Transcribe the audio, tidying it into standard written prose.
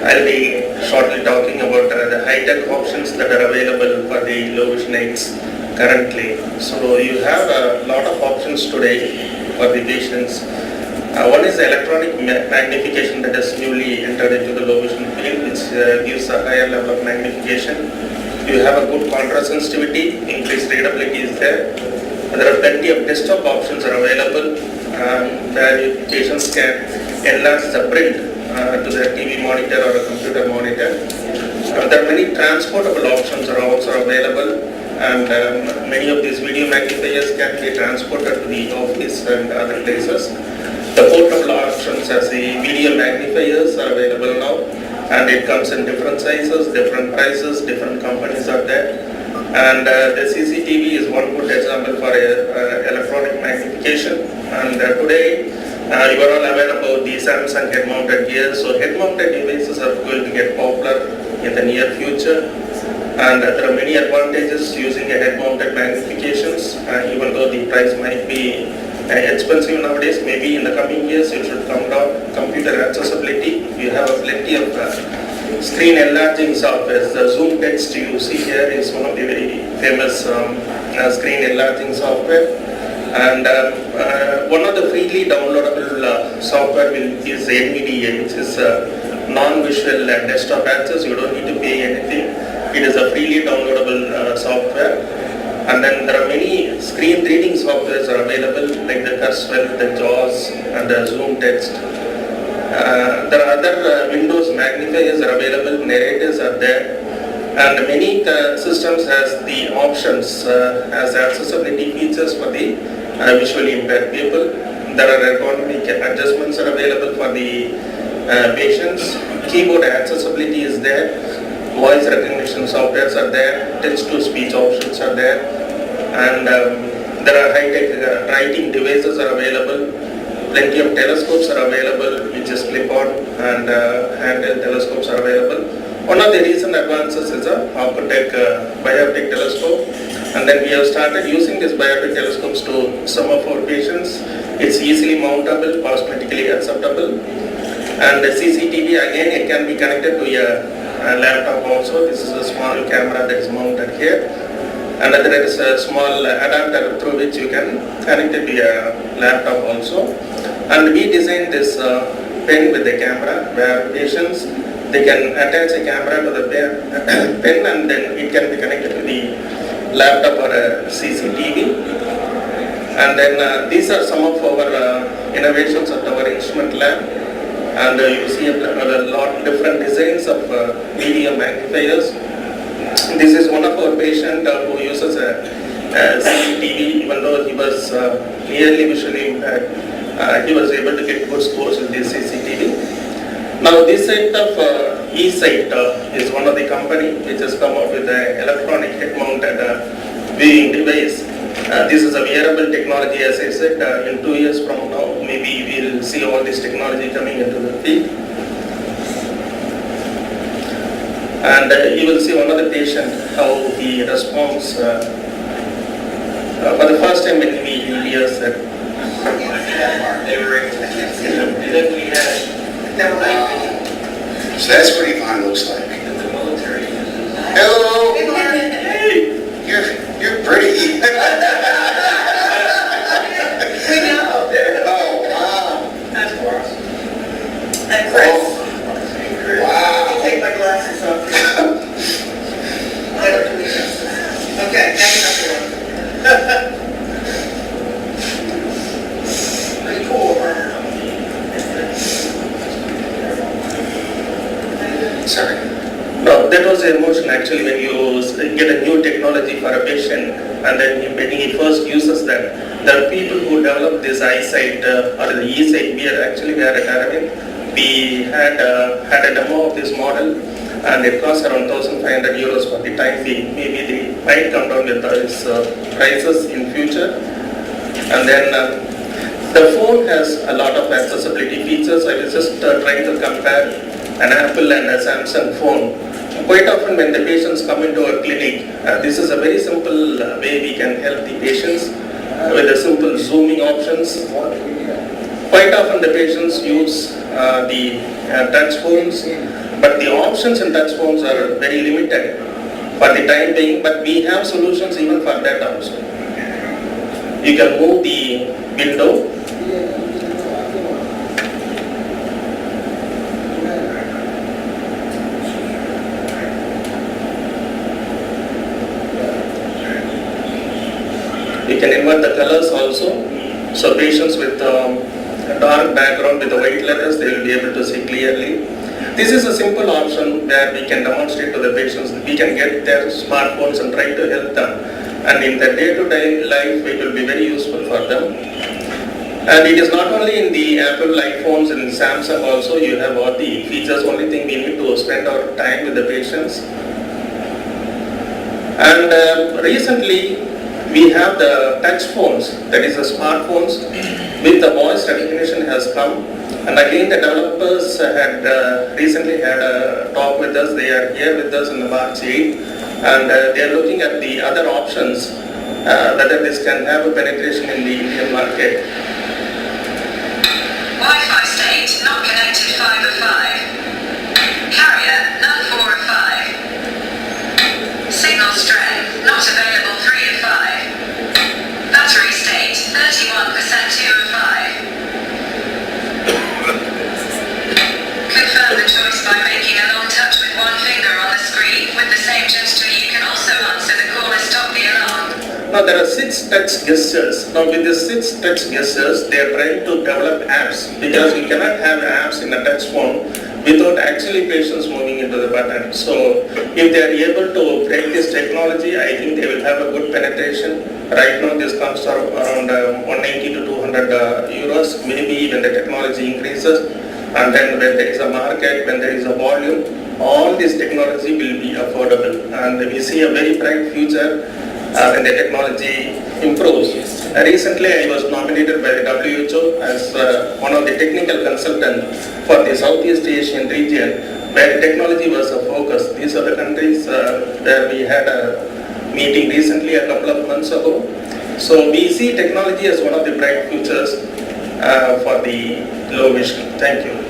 I'll be shortly talking about the high-tech options that are available for the low vision aids currently. So you have a lot of options today for the patients. One is electronic magnification that is newly entered into the low vision field, which gives a higher level of magnification. You have a good contrast sensitivity, increased readability is there. There are plenty of desktop options are available where patients can enlarge the print to their TV monitor or a computer monitor. There are many transportable options are also available, and many of these video magnifiers can be transported to the office and other places. The portable options as the video magnifiers are available now, and it comes in different sizes, different prices, different companies are there. And the CCTV is one good example for electronic magnification. And today, you are all aware about the Samsung head-mounted gear. So head-mounted devices are going to get popular in the near future. And there are many advantages using a head-mounted magnifications, even though the price might be expensive nowadays. Maybe in the coming years it should come down. Computer accessibility, you have plenty of screen enlarging software. The Zoom text you see here is one of the very famous screen enlarging software. And one of the freely downloadable software is NVDA, which is non-visual desktop access. You don't need to pay anything. It is a freely downloadable software. And then there are many screen reading softwares are available, like the Cursor, the JAWS, and the Zoom text. There are other Windows magnifiers are available, narrators are there, and many systems has the options as accessibility features for the visually impaired people. There are ergonomic adjustments are available for the patients. Keyboard accessibility is there. Voice recognition softwares are there, text-to-speech options are there, and there are high-tech writing devices are available. Plenty of telescopes are available, which is clip-on, and handheld telescopes are available. One of the recent advances is a optic biopic telescope, and then we have started using these biopic telescopes to some of our patients. It's easily mountable, cosmetically acceptable, and the CCTV again it can be connected to a laptop also. This is a small camera that is mounted here, and there is a small adapter through which you can connect it to a laptop also. And we designed this pen with the camera where patients they can attach a camera to the pen and then it can be connected to the laptop or a CCTV. And then these are some of our innovations at our instrument lab. And you see a lot of different designs of video magnifiers. This is one of our patients who uses a CCTV, even though he was clearly visually impaired. He was able to get good scores with this CCTV. Now this site of eSight is one of the company which has come out with an electronic head-mounted viewing device. This is a wearable technology, as I said. In 2 years from now, maybe we'll see all this technology coming into the field. And you will see one of the patient how he responds for the first time when we hears that. So that's what Yvonne looks like. Hello. Hey. You're pretty. We know. Oh, wow. That's awesome. And Chris. Wow. Take my glasses off. Okay, next up. Pretty cool, huh? Sorry. No, that was the emotion actually when you get a new technology for a patient and then when he first uses that. There are people who develop this eyesight or the eSight. We are at Aravind. We had a demo of this model and it cost around 1,500 euros for the time being. Maybe they might come down with these prices in future. And then the phone has a lot of accessibility features. I was just trying to compare an Apple and a Samsung phone. Quite often when the patients come into our clinic, this is a very simple way we can help the patients with the simple zooming options. Quite often the patients use the touch phones, but the options in touch phones are very limited for the time being, but we have solutions even for that also. You can move the window. You can invert the colors also. So patients with a dark background with the white letters, they will be able to see clearly. This is a simple option where we can demonstrate to the patients. We can get their smartphones and try to help them. And in the day-to-day life, it will be very useful for them. And it is not only in the Apple iPhones and Samsung also, you have all the features. Only thing we need to spend our time with the patients. And recently, we have the touch phones, that is the smartphones with the voice recognition has come. And again, the developers had recently had a talk with us. They are here with us in the March 8th, and they are looking at the other options, whether this can have a penetration in the Indian market. Wi-Fi state, not connected 5 of 5. Carrier, none 4 of 5. Signal strength, not available 3 of 5. Battery state, 31% 2 of 5. Confirm the choice by making a long touch with one finger on the screen. With the same gesture, you can also answer the call and stop the alarm. Now there are 6 touch gestures. Now with the 6 touch gestures, they are trying to develop apps, because we cannot have apps in a touch phone without actually patients moving into the button. So if they are able to break this technology, I think they will have a good penetration. Right now this comes around 190 to 200 euros, maybe when the technology increases. And then when there is a market, when there is a volume, all this technology will be affordable. And we see a very bright future when the technology improves. Recently I was nominated by the WHO as one of the technical consultants for the Southeast Asian region, where technology was a focus. These are the countries where we had a meeting recently a couple of months ago. So we see technology as one of the bright futures for the low vision. Thank you.